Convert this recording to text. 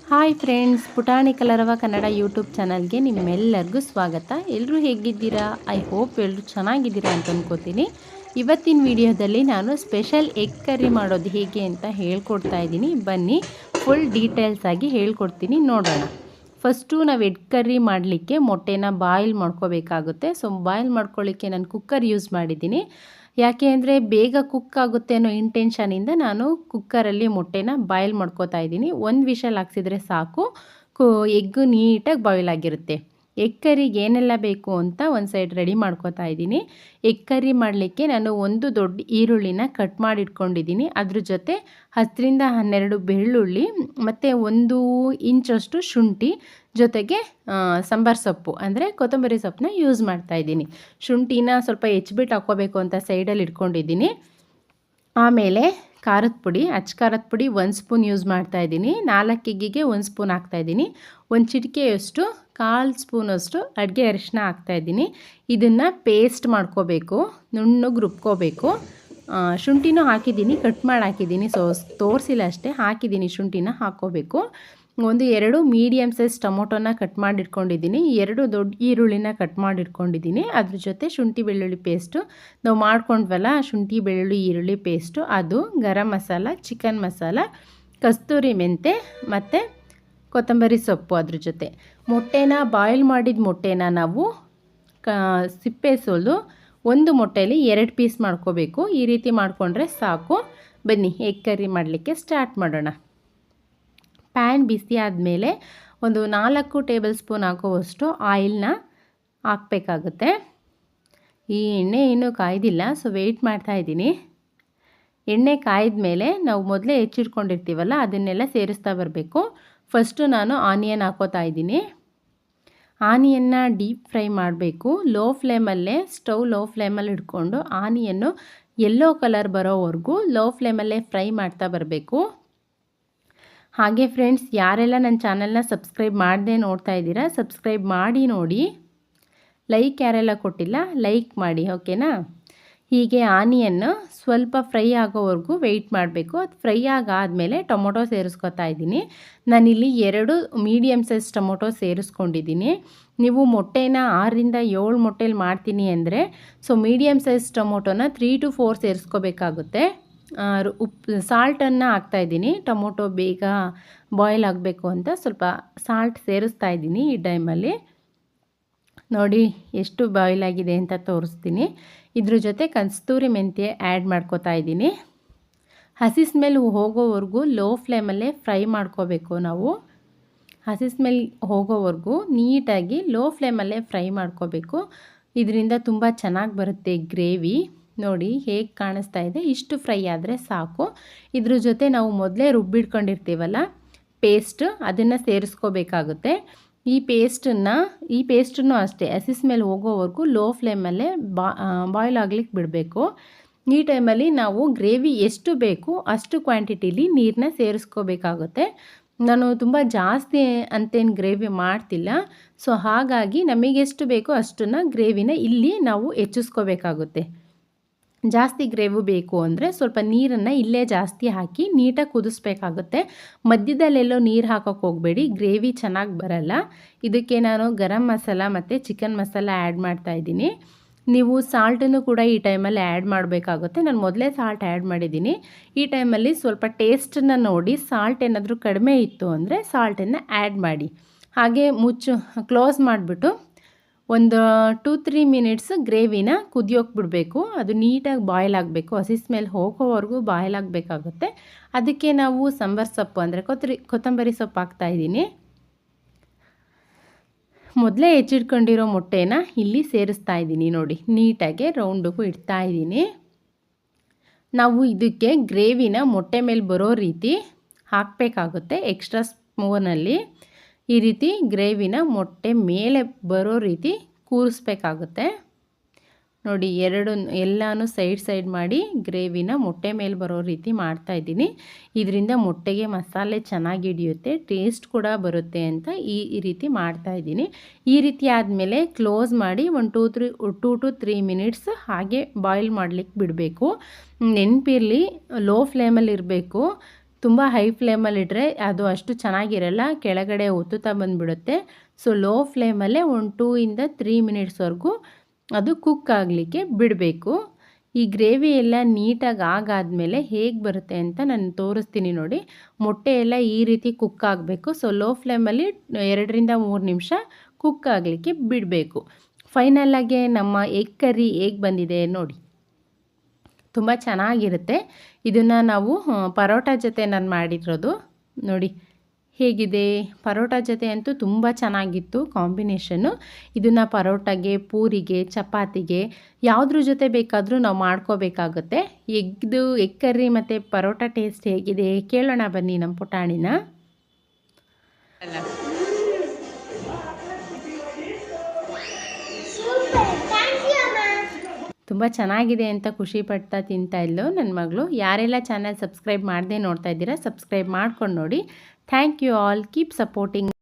Hi friends, ಪುಟಾಣಿ ಕಲರವ Kannada YouTube ಚಾನಲ್ಗೆ ನಿಮ್ಮೆಲ್ಲರಿಗೂ ಸ್ವಾಗತ. ಎಲ್ಲರೂ ಹೇಗಿದ್ದೀರಾ? ಐ ಹೋಪ್ ಎಲ್ಲರೂ ಚೆನ್ನಾಗಿದ್ದೀರಾ ಅಂತ ಅಂದ್ಕೋತೀನಿ. ಇವತ್ತಿನ ವಿಡಿಯೋದಲ್ಲಿ ನಾನು ಸ್ಪೆಷಲ್ ಎಗ್ ಕರ್ರಿ ಮಾಡೋದು ಹೇಗೆ ಅಂತ ಹೇಳ್ಕೊಡ್ತಾ ಇದ್ದೀನಿ. ಬನ್ನಿ ಫುಲ್ ಡೀಟೇಲ್ಸ್ ಆಗಿ ಹೇಳ್ಕೊಡ್ತೀನಿ, ನೋಡೋಣ. ಫಸ್ಟು ನಾವು ಎಗ್ ಕರ್ರಿ ಮಾಡಲಿಕ್ಕೆ ಮೊಟ್ಟೆನ ಬಾಯ್ಲ್ ಮಾಡ್ಕೋಬೇಕಾಗುತ್ತೆ. ಸೊ ಬಾಯ್ಲ್ ಮಾಡ್ಕೊಳ್ಳಿಕ್ಕೆ ನಾನು ಕುಕ್ಕರ್ ಯೂಸ್ ಮಾಡಿದ್ದೀನಿ. ಯಾಕೆ ಅಂದರೆ ಬೇಗ ಕುಕ್ ಆಗುತ್ತೆ ಅನ್ನೋ ಇಂಟೆನ್ಷನಿಂದ ನಾನು ಕುಕ್ಕರಲ್ಲಿ ಮೊಟ್ಟೆನ ಬಾಯ್ಲ್ ಮಾಡ್ಕೋತಾ ಇದ್ದೀನಿ. ಒಂದು ವಿಷಲ್ ಹಾಕ್ಸಿದ್ರೆ ಸಾಕು, ಎಗ್ಗು ನೀಟಾಗಿ ಬಾಯ್ಲ್ ಆಗಿರುತ್ತೆ. ಎಗ್ ಕರಿಗೆ ಏನೆಲ್ಲ ಬೇಕು ಅಂತ ಒಂದು ಸೈಡ್ ರೆಡಿ ಮಾಡ್ಕೋತಾ ಇದ್ದೀನಿ. ಎಗ್ ಕರಿ ಮಾಡಲಿಕ್ಕೆ ನಾನು ಒಂದು ದೊಡ್ಡ ಈರುಳ್ಳಿನ ಕಟ್ ಮಾಡಿ ಇಟ್ಕೊಂಡಿದ್ದೀನಿ. ಅದ್ರ ಜೊತೆ 10ರಿಂದ 12 ಬೆಳ್ಳುಳ್ಳಿ ಮತ್ತು 1 ಇಂಚಷ್ಟು ಶುಂಠಿ, ಜೊತೆಗೆ ಸಾಂಬಾರು ಸೊಪ್ಪು ಅಂದರೆ ಕೊತ್ತಂಬರಿ ಸೊಪ್ಪನ್ನ ಯೂಸ್ ಮಾಡ್ತಾ ಇದ್ದೀನಿ. ಶುಂಠಿನ ಸ್ವಲ್ಪ ಹೆಚ್ಚಿಬಿಟ್ಟು ಹಾಕ್ಕೋಬೇಕು ಅಂತ ಸೈಡಲ್ಲಿ ಇಟ್ಕೊಂಡಿದ್ದೀನಿ. ಆಮೇಲೆ ಖಾರದ ಪುಡಿ, ಖಾರದ ಪುಡಿ 1 ಸ್ಪೂನ್ ಯೂಸ್ ಮಾಡ್ತಾ ಇದ್ದೀನಿ. 4 ಎಗ್ಗಿಗೆ 1 ಸ್ಪೂನ್ ಹಾಕ್ತಾಯಿದ್ದೀನಿ. ಒಂದು ಚಿಟಿಕೆಯಷ್ಟು 1/4 ಸ್ಪೂನಷ್ಟು ಅಡುಗೆ ಅರಿಶಿನ ಹಾಕ್ತಾಯಿದ್ದೀನಿ. ಇದನ್ನು ಪೇಸ್ಟ್ ಮಾಡ್ಕೋಬೇಕು, ನುಣ್ಣಗೆ ರುಬ್ಕೋಬೇಕು. ಶುಂಠಿನೂ ಹಾಕಿದ್ದೀನಿ, ಕಟ್ ಮಾಡಿ ಹಾಕಿದ್ದೀನಿ. ಸೊ ತೋರಿಸಿಲ್ಲ ಅಷ್ಟೇ, ಹಾಕಿದ್ದೀನಿ. ಶುಂಠಿನ ಹಾಕ್ಕೋಬೇಕು. 2 ಮೀಡಿಯಮ್ ಸೈಜ್ ಟೊಮೊಟೊನ ಕಟ್ ಮಾಡಿ ಇಟ್ಕೊಂಡಿದ್ದೀನಿ. 2 ದೊಡ್ಡ ಈರುಳ್ಳಿನ ಕಟ್ ಮಾಡಿ ಇಟ್ಕೊಂಡಿದ್ದೀನಿ. ಅದ್ರ ಜೊತೆ ಶುಂಠಿ ಬೆಳ್ಳುಳ್ಳಿ ಪೇಸ್ಟು ನಾವು ಮಾಡ್ಕೊಂಡ್ವಲ್ಲ, ಶುಂಠಿ ಬೆಳ್ಳುಳ್ಳಿ ಈರುಳ್ಳಿ ಪೇಸ್ಟು, ಅದು ಗರಂ ಮಸಾಲ, ಚಿಕನ್ ಮಸಾಲ, ಕಸ್ತೂರಿ ಮೆಂತೆ ಮತ್ತು ಕೊತ್ತಂಬರಿ ಸೊಪ್ಪು. ಅದ್ರ ಜೊತೆ ಮೊಟ್ಟೆನ ಬಾಯ್ಲ್ ಮಾಡಿದ ಮೊಟ್ಟೆನ ನಾವು ಸಿಪ್ಪೆ ಸೋಲು ಒಂದು ಮೊಟ್ಟೆಯಲ್ಲಿ 2 ಪೀಸ್ ಮಾಡ್ಕೋಬೇಕು. ಈ ರೀತಿ ಮಾಡಿಕೊಂಡ್ರೆ ಸಾಕು. ಬನ್ನಿ ಎಗ್ ಕರ್ರಿ ಮಾಡಲಿಕ್ಕೆ ಸ್ಟಾರ್ಟ್ ಮಾಡೋಣ. ಪ್ಯಾನ್ ಬಿಸಿ ಆದಮೇಲೆ ಒಂದು 4 ಟೇಬಲ್ ಸ್ಪೂನ್ ಹಾಕೋವಷ್ಟು ಆಯಿಲ್ನ ಹಾಕಬೇಕಾಗುತ್ತೆ. ಈ ಎಣ್ಣೆ ಇನ್ನೂ ಕಾಯ್ದಿಲ್ಲ, ಸೊ ವೆಯ್ಟ್ ಮಾಡ್ತಾಯಿದ್ದೀನಿ. ಎಣ್ಣೆ ಕಾಯ್ದ ಮೇಲೆ ನಾವು ಮೊದಲೇ ಹೆಚ್ಚಿಟ್ಕೊಂಡಿರ್ತೀವಲ್ಲ, ಅದನ್ನೆಲ್ಲ ಸೇರಿಸ್ತಾ ಬರಬೇಕು. ಫಸ್ಟು ನಾನು ಆನಿಯನ್ ಹಾಕೋತಾ ಇದ್ದೀನಿ. ಆನಿಯನ್ನ ಡೀಪ್ ಫ್ರೈ ಮಾಡಬೇಕು. ಲೋ ಫ್ಲೇಮಲ್ಲೇ, ಲೋ ಫ್ಲೇಮಲ್ಲಿ ಇಟ್ಕೊಂಡು ಆನಿಯನ್ನು ಯೆಲ್ಲೋ ಕಲರ್ ಬರೋವರೆಗೂ ಲೋ ಫ್ಲೇಮಲ್ಲೇ ಫ್ರೈ ಮಾಡ್ತಾ ಬರಬೇಕು. ಹಾಗೆ ಫ್ರೆಂಡ್ಸ್, ಯಾರೆಲ್ಲ ನನ್ನ ಚಾನಲ್ನ ಸಬ್ಸ್ಕ್ರೈಬ್ ಮಾಡದೆ ನೋಡ್ತಾ ಇದ್ದೀರಾ, ಸಬ್ಸ್ಕ್ರೈಬ್ ಮಾಡಿ ನೋಡಿ. ಲೈಕ್ ಯಾರೆಲ್ಲ ಕೊಟ್ಟಿಲ್ಲ, ಲೈಕ್ ಮಾಡಿ, ಓಕೆನಾ? ಹೀಗೆ ಆನಿಯನ್ನು ಸ್ವಲ್ಪ ಫ್ರೈ ಆಗೋವರೆಗೂ ವೆಯ್ಟ್ ಮಾಡಬೇಕು. ಅದು ಫ್ರೈ ಆಗಾದಮೇಲೆ ಟೊಮೊಟೊ ಸೇರಿಸ್ಕೊತಾ ಇದ್ದೀನಿ. ನಾನಿಲ್ಲಿ 2 ಮೀಡಿಯಮ್ ಸೈಜ್ ಟೊಮೊಟೊ ಸೇರಿಸ್ಕೊಂಡಿದ್ದೀನಿ. ನೀವು ಮೊಟ್ಟೆನ 6ರಿಂದ 7 ಮೊಟ್ಟೆಲಿ ಮಾಡ್ತೀನಿ ಅಂದರೆ ಸೊ ಮೀಡಿಯಮ್ ಸೈಜ್ ಟೊಮೊಟೊನ 3 to 4 ಸೇರಿಸ್ಕೋಬೇಕಾಗುತ್ತೆ. ಸಾಲ್ಟನ್ನು ಹಾಕ್ತಾಯಿದ್ದೀನಿ. ಟೊಮೊಟೊ ಬೇಗ ಬಾಯ್ಲ್ ಆಗಬೇಕು ಅಂತ ಸ್ವಲ್ಪ ಸಾಲ್ಟ್ ಸೇರಿಸ್ತಾ ಇದ್ದೀನಿ. ಈ ಟೈಮಲ್ಲಿ ನೋಡಿ ಎಷ್ಟು ಬಾಯ್ಲ್ ಆಗಿದೆ ಅಂತ ತೋರಿಸ್ತೀನಿ. ಇದ್ರ ಜೊತೆ ಕಸ್ತೂರಿ ಮೆಂತ್ಯ ಆ್ಯಡ್ ಮಾಡ್ಕೋತಾ ಇದ್ದೀನಿ. ಹಸಿ ಸ್ಮೆಲ್ ಹೋಗೋವರೆಗೂ ಲೋ ಫ್ಲೇಮಲ್ಲೇ ಫ್ರೈ ಮಾಡ್ಕೋಬೇಕು ನಾವು. ಹಸಿ ಸ್ಮೆಲ್ ಹೋಗೋವರೆಗೂ ನೀಟಾಗಿ ಲೋ ಫ್ಲೇಮಲ್ಲೇ ಫ್ರೈ ಮಾಡ್ಕೋಬೇಕು. ಇದರಿಂದ ತುಂಬ ಚೆನ್ನಾಗಿ ಬರುತ್ತೆ ಗ್ರೇವಿ. ನೋಡಿ ಹೇಗೆ ಕಾಣಿಸ್ತಾ ಇದೆ, ಇಷ್ಟು ಫ್ರೈ ಆದರೆ ಸಾಕು. ಇದ್ರ ಜೊತೆ ನಾವು ಮೊದಲೇ ರುಬ್ಬಿಟ್ಕೊಂಡಿರ್ತೀವಲ್ಲ ಪೇಸ್ಟ್, ಅದನ್ನು ಸೇರಿಸ್ಕೋಬೇಕಾಗುತ್ತೆ. ಈ ಪೇಸ್ಟನ್ನು ಅಷ್ಟೇ ಹಸಿ ಸ್ಮೆಲ್ ಹೋಗೋವರೆಗೂ ಲೋ ಫ್ಲೇಮಲ್ಲೇ ಬಾಯ್ಲ್ ಆಗ್ಲಿಕ್ಕೆ ಬಿಡಬೇಕು. ಈ ಟೈಮಲ್ಲಿ ನಾವು ಗ್ರೇವಿ ಎಷ್ಟು ಬೇಕು ಅಷ್ಟು ಕ್ವಾಂಟಿಟಿಲಿ ನೀರನ್ನ ಸೇರಿಸ್ಕೋಬೇಕಾಗುತ್ತೆ. ನಾನು ತುಂಬ ಜಾಸ್ತಿ ಅಂತೇನು ಗ್ರೇವಿ ಮಾಡ್ತಿಲ್ಲ. ಸೊ ಹಾಗಾಗಿ ನಮಗೆಷ್ಟು ಬೇಕೋ ಅಷ್ಟನ್ನು ಗ್ರೇವಿನ ಇಲ್ಲಿ ನಾವು ಹೆಚ್ಚಿಸ್ಕೋಬೇಕಾಗುತ್ತೆ. ಜಾಸ್ತಿ ಗ್ರೇವಿ ಬೇಕು ಅಂದರೆ ಸ್ವಲ್ಪ ನೀರನ್ನು ಇಲ್ಲೇ ಜಾಸ್ತಿ ಹಾಕಿ ನೀಟಾಗಿ ಕುದಿಸ್ಬೇಕಾಗುತ್ತೆ. ಮಧ್ಯದಲ್ಲೆಲ್ಲೋ ನೀರು ಹಾಕೋಕ್ಕೆ ಹೋಗಬೇಡಿ, ಗ್ರೇವಿ ಚೆನ್ನಾಗಿ ಬರಲ್ಲ. ಇದಕ್ಕೆ ನಾನು ಗರಂ ಮಸಾಲ ಮತ್ತು ಚಿಕನ್ ಮಸಾಲ ಆ್ಯಡ್ ಮಾಡ್ತಾಯಿದ್ದೀನಿ. ನೀವು ಸಾಲ್ಟನ್ನು ಕೂಡ ಈ ಟೈಮಲ್ಲಿ ಆ್ಯಡ್ ಮಾಡಬೇಕಾಗುತ್ತೆ. ನಾನು ಮೊದಲೇ ಸಾಲ್ಟ್ ಆ್ಯಡ್ ಮಾಡಿದ್ದೀನಿ. ಈ ಟೈಮಲ್ಲಿ ಸ್ವಲ್ಪ ಟೇಸ್ಟನ್ನು ನೋಡಿ, ಸಾಲ್ಟ್ ಏನಾದರೂ ಕಡಿಮೆ ಇತ್ತು ಅಂದರೆ ಸಾಲ್ಟನ್ನು ಆ್ಯಡ್ ಮಾಡಿ. ಹಾಗೆ ಕ್ಲೋಸ್ ಮಾಡಿಬಿಟ್ಟು ಒಂದು 2-3 ಮಿನಿಟ್ಸ್ ಗ್ರೇವಿನ ಕುದಿಯೋಕೆ ಬಿಡಬೇಕು. ಅದು ನೀಟಾಗಿ ಬಾಯ್ಲ್ ಆಗಬೇಕು. ಹಸಿ ಸ್ಮೆಲ್ ಹೋಗೋವರೆಗೂ ಬಾಯ್ಲ್ ಆಗಬೇಕಾಗುತ್ತೆ. ಅದಕ್ಕೆ ನಾವು ಸಾಂಬಾರು ಸೊಪ್ಪು ಅಂದರೆ ಕೊತ್ತಂಬರಿ ಸೊಪ್ಪು ಹಾಕ್ತಾಯಿದ್ದೀನಿ. ಮೊದಲೇ ಹೆಚ್ಚಿಟ್ಕೊಂಡಿರೋ ಮೊಟ್ಟೆನ ಇಲ್ಲಿ ಸೇರಿಸ್ತಾ ಇದ್ದೀನಿ. ನೋಡಿ ನೀಟಾಗಿ ರೌಂಡಿಗೂ ಇಡ್ತಾ ಇದ್ದೀನಿ. ನಾವು ಇದಕ್ಕೆ ಗ್ರೇವಿನ ಮೊಟ್ಟೆ ಮೇಲೆ ಬರೋ ರೀತಿ ಹಾಕಬೇಕಾಗುತ್ತೆ. ಎಕ್ಸ್ಟ್ರಾ ಸ್ಪೂನಲ್ಲಿ ಈ ರೀತಿ ಗ್ರೇವಿನ ಮೊಟ್ಟೆ ಮೇಲೆ ಬರೋ ರೀತಿ ಕೂರಿಸ್ಬೇಕಾಗುತ್ತೆ. ನೋಡಿ ಎಲ್ಲನೂ ಸೈಡ್ ಮಾಡಿ ಗ್ರೇವಿನ ಮೊಟ್ಟೆ ಮೇಲೆ ಬರೋ ರೀತಿ ಮಾಡ್ತಾಯಿದ್ದೀನಿ. ಇದರಿಂದ ಮೊಟ್ಟೆಗೆ ಮಸಾಲೆ ಚೆನ್ನಾಗಿ ಹಿಡಿಯುತ್ತೆ, ಟೇಸ್ಟ್ ಕೂಡ ಬರುತ್ತೆ ಅಂತ ಈ ರೀತಿ ಮಾಡ್ತಾಯಿದ್ದೀನಿ. ಈ ರೀತಿ ಆದಮೇಲೆ ಕ್ಲೋಸ್ ಮಾಡಿ ಒಂದು 2 to 3 ಮಿನಿಟ್ಸ್ ಹಾಗೆ ಬಾಯ್ಲ್ ಮಾಡಲಿಕ್ಕೆ ಬಿಡಬೇಕು. ನೆನಪಿರಲಿ, ಲೋ ಫ್ಲೇಮಲ್ಲಿ ಇರಬೇಕು. ತುಂಬ ಹೈ ಫ್ಲೇಮಲ್ಲಿಟ್ಟರೆ ಅದು ಅಷ್ಟು ಚೆನ್ನಾಗಿರಲ್ಲ, ಕೆಳಗಡೆ ಒತ್ತುತ್ತಾ ಬಂದುಬಿಡುತ್ತೆ. ಸೊ ಲೋ ಫ್ಲೇಮಲ್ಲೇ ಒಂದು 2 ಇಂದ 3 ಮಿನಿಟ್ಸ್ವರೆಗೂ ಅದು ಕುಕ್ ಆಗಲಿಕ್ಕೆ ಬಿಡಬೇಕು. ಈ ಗ್ರೇವಿ ಎಲ್ಲ ನೀಟಾಗಿ ಆಗಾದಮೇಲೆ ಹೇಗೆ ಬರುತ್ತೆ ಅಂತ ನಾನು ತೋರಿಸ್ತೀನಿ ನೋಡಿ. ಮೊಟ್ಟೆ ಎಲ್ಲ ಈ ರೀತಿ ಕುಕ್ ಆಗಬೇಕು. ಸೊ ಲೋ ಫ್ಲೇಮಲ್ಲಿ 2 ರಿಂದ 3 ನಿಮಿಷ ಕುಕ್ ಆಗಲಿಕ್ಕೆ ಬಿಡಬೇಕು. ಫೈನಲಾಗಿ ನಮ್ಮ ಎಗ್ ಕರ್ರಿ ಹೇಗೆ ಬಂದಿದೆ ನೋಡಿ. ತುಂಬ ಚೆನ್ನಾಗಿರುತ್ತೆ. ಇದನ್ನು ನಾವು ಪರೋಟ ಜೊತೆ ನಾನು ಮಾಡಿರೋದು ನೋಡಿ ಹೇಗಿದೆ. ಪರೋಟ ಜೊತೆ ಅಂತೂ ತುಂಬ ಚೆನ್ನಾಗಿತ್ತು ಕಾಂಬಿನೇಷನ್ನು. ಇದನ್ನು ಪರೋಟಗೆ, ಪೂರಿಗೆ, ಚಪಾತಿಗೆ ಯಾವುದ್ರ ಜೊತೆ ಬೇಕಾದರೂ ನಾವು ಮಾಡ್ಕೋಬೇಕಾಗುತ್ತೆ. ಎಗ್ ಕರ್ರಿ ಮತ್ತು ಪರೋಟ ಟೇಸ್ಟ್ ಹೇಗಿದೆ ಕೇಳೋಣ ಬನ್ನಿ ನಮ್ಮ ಪುಟಾಣಿನ. ತುಂಬ ಚೆನ್ನಾಗಿದೆ ಅಂತ ಖುಷಿ ಪಡ್ತಾ ತಿಂತಾ ಇದ್ಲು ನನ್ನ ಮಗಳು. ಯಾರೆಲ್ಲ ಚಾನಲ್ ಸಬ್ಸ್ಕ್ರೈಬ್ ಮಾಡದೆ ನೋಡ್ತಾ ಇದ್ದೀರಾ ಸಬ್ಸ್ಕ್ರೈಬ್ ಮಾಡ್ಕೊಂಡು ನೋಡಿ. Thank you all, keep supporting.